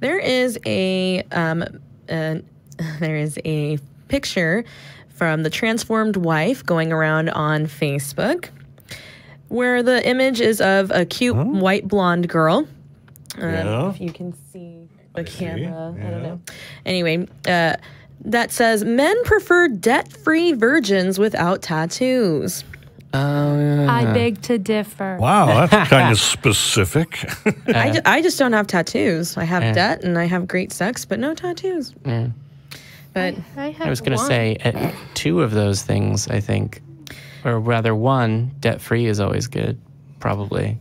There is a picture from the transformed wife going around on Facebook, where the image is of a cute white blonde girl. If you can see the camera, I don't know. Anyway, that says, men prefer debt-free virgins without tattoos. I beg to differ. Wow, that's kind of specific. I just don't have tattoos. I have debt and I have great sex, but no tattoos. But I was going to say, 2 of those things, I think, or rather 1, debt-free is always good, probably.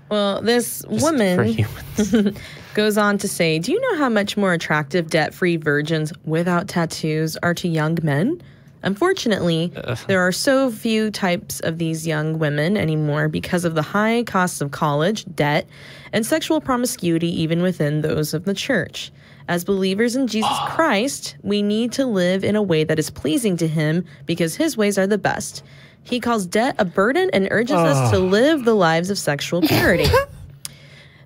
Well, this Just woman for humans. goes on to say, do you know how much more attractive debt-free virgins without tattoos are to young men? Unfortunately, there are so few types of these young women anymore because of the high costs of college, debt, and sexual promiscuity even within those of the church. As believers in Jesus Christ, we need to live in a way that is pleasing to him because his ways are the best. He calls debt a burden and urges us to live the lives of sexual purity.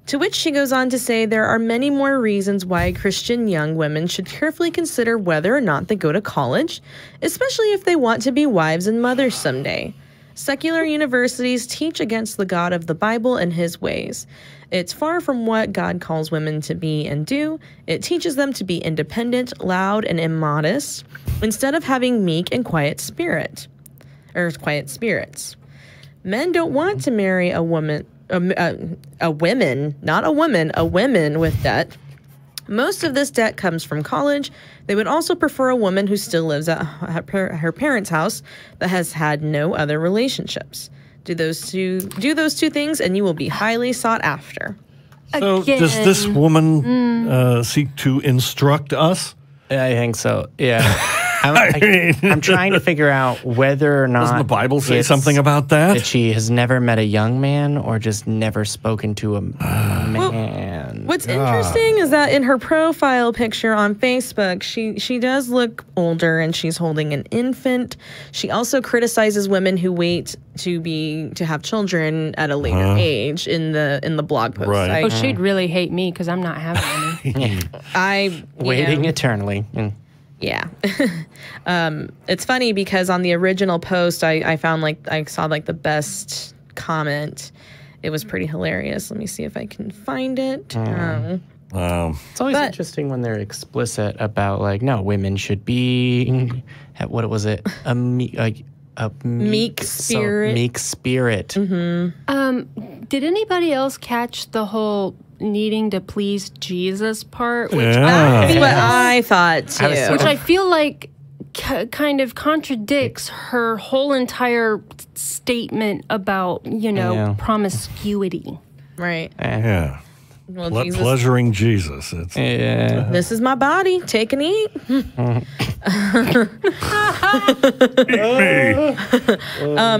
To which she goes on to say there are many more reasons why Christian young women should carefully consider whether or not they go to college, especially if they want to be wives and mothers someday. Secular universities teach against the God of the Bible and his ways. It's far from what God calls women to be and do. It teaches them to be independent, loud, and immodest, instead of having meek and quiet spirits. Men don't want to marry a woman with debt. Most of this debt comes from college. They would also prefer a woman who still lives at her parents' house that has had no other relationships. Do those two things and you will be highly sought after. So does this woman seek to instruct us? I think so, yeah. I'm trying to figure out whether or not... Doesn't the Bible say something about that? That she has never met a young man or just never spoken to a man. Well, what's interesting is that in her profile picture on Facebook, she does look older and she's holding an infant. She also criticizes women who wait to have children at a later age in the blog post. Right. Oh, she'd really hate me because I'm not having any. Waiting eternally. Yeah. It's funny because on the original post, I found I saw the best comment. It was pretty hilarious. Let me see if I can find it. It's always interesting when they're explicit about no, women should be, what was it? A meek spirit. Meek spirit. Did anybody else catch the whole needing to please Jesus part? Which that's what I thought too. Which I feel like kind of contradicts her whole entire statement about, promiscuity. Right. Yeah. Well, Pleasuring Jesus. This is my body. Take and eat. Eat me.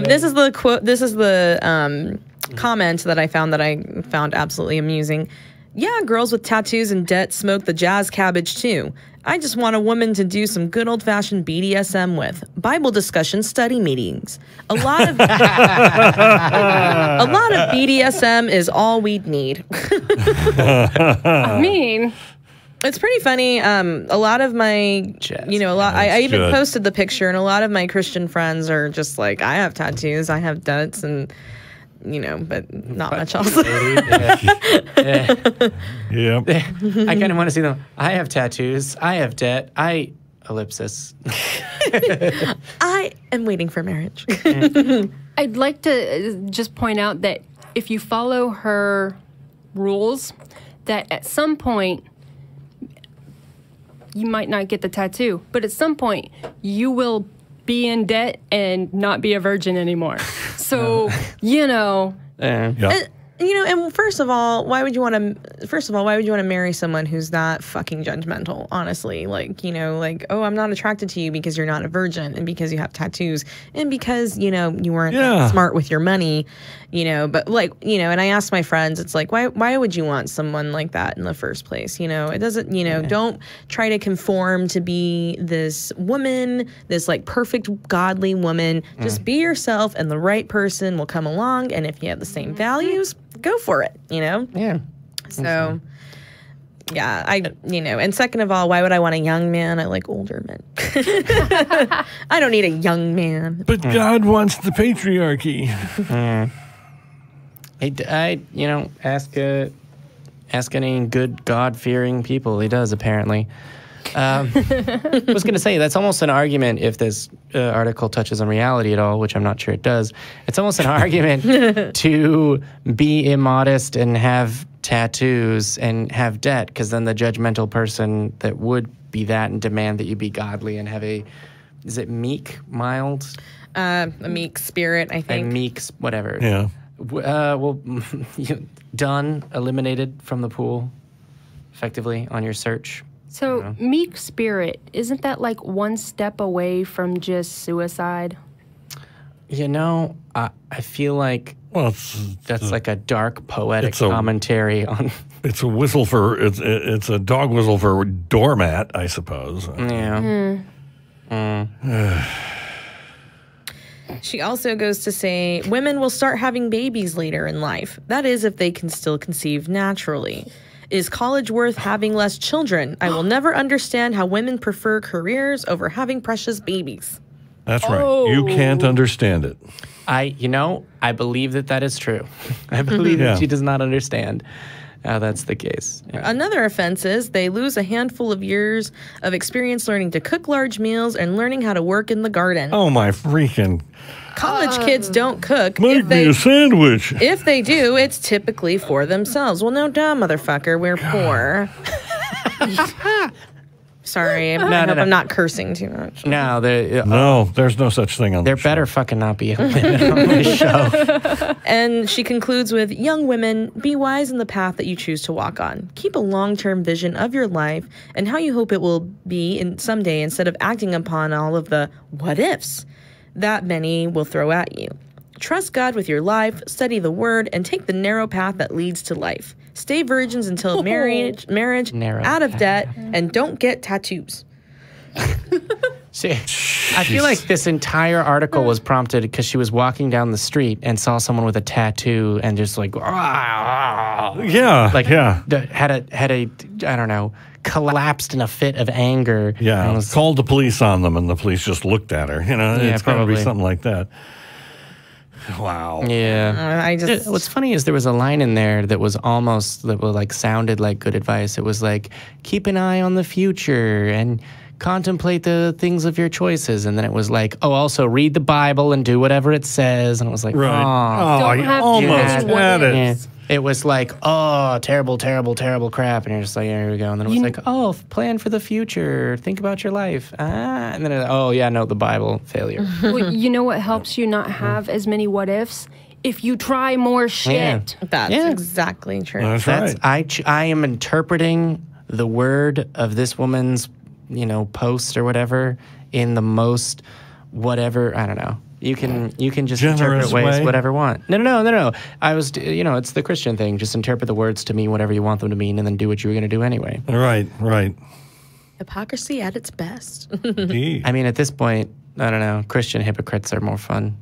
This is the quote. This is the comment that I found absolutely amusing. Yeah, girls with tattoos and debt smoke the jazz cabbage too. I just want a woman to do some good old-fashioned BDSM with. Bible discussion study meetings. A lot of BDSM is all we'd need. I mean, it's pretty funny. A lot of my, I even posted the picture, and a lot of my Christian friends are just like, I have tattoos, I have debts, and but not much else. Yep. I kind of want to see them. I have tattoos. I have debt. Ellipsis. I am waiting for marriage. I'd like to just point out that if you follow her rules, that at some point you might not get the tattoo, but at some point you will be in debt and not be a virgin anymore. So, and first of all, why would you want to marry someone who's not fucking judgmental? Honestly, oh, I'm not attracted to you because you're not a virgin and because you have tattoos and because you weren't smart with your money, But and I asked my friends, it's like, why would you want someone like that in the first place? It doesn't, don't try to conform to be this woman, this perfect godly woman. Just be yourself, and the right person will come along. And if you have the same values, go for it, Yeah. So, Yeah, and second of all, why would I want a young man? I like older men. I don't need a young man. But God wants the patriarchy. Ask any good God-fearing people. He does, apparently. I was going to say, that's almost an argument if this article touches on reality at all, which I'm not sure it does. It's almost an argument to be immodest and have tattoos and have debt, because then the judgmental person that would be that and demand that you be godly and have is it meek, mild? A meek spirit, I think. A meek, whatever. Yeah. Done, eliminated from the pool, effectively, on your search. So, meek spirit, isn't that like one step away from just suicide? I feel like that's like a dark poetic commentary on. It's a whistle for it's a dog whistle for doormat, I suppose. Yeah. She also goes to say, women will start having babies later in life. That is, if they can still conceive naturally. Is college worth having less children? I will never understand how women prefer careers over having precious babies. That's right. You can't understand it. I believe that is true. I believe that she does not understand how that's the case. Yeah. Another offense is they lose a handful of years of experience learning to cook large meals and learning how to work in the garden. Oh, my freaking... College kids don't cook. Make me a sandwich. If they do, it's typically for themselves. Well, no duh, motherfucker. We're poor. Sorry, I'm not cursing too much. No, there's no such thing on there the show. Better fucking not be women on this show. And she concludes with, young women, be wise in the path that you choose to walk on. Keep a long-term vision of your life and how you hope it will be in someday, instead of acting upon all of the what-ifs that many will throw at you. Trust God with your life, study the word, and take the narrow path that leads to life. Stay virgins until marriage, out of debt, and don't get tattoos. See, I feel like this entire article was prompted because she was walking down the street and saw someone with a tattoo and just like, had a I don't know, collapsed in a fit of anger. Yeah, and called the police on them, and the police just looked at her. It's probably something like that. Wow. Yeah. What's funny is there was a line in there that was sounded like good advice. It was like, keep an eye on the future and contemplate the things of your choices. And then it was like, also read the Bible and do whatever it says. And it was like, you almost had it. Yeah. It was like, terrible, terrible, terrible crap. And you're just like, here we go. And then it was like, plan for the future. Think about your life. And then, the Bible, failure. Well, you know what helps you not have as many what ifs? If you try more shit. Yeah. That's exactly true. That's right. I am interpreting the word of this woman's, post or whatever in the most whatever, I don't know. You can just interpret ways whatever you want. No. I was, it's the Christian thing. Just interpret the words to mean whatever you want them to mean, and then do what you were going to do anyway. Right. Hypocrisy at its best. Indeed. I mean, at this point, I don't know. Christian hypocrites are more fun.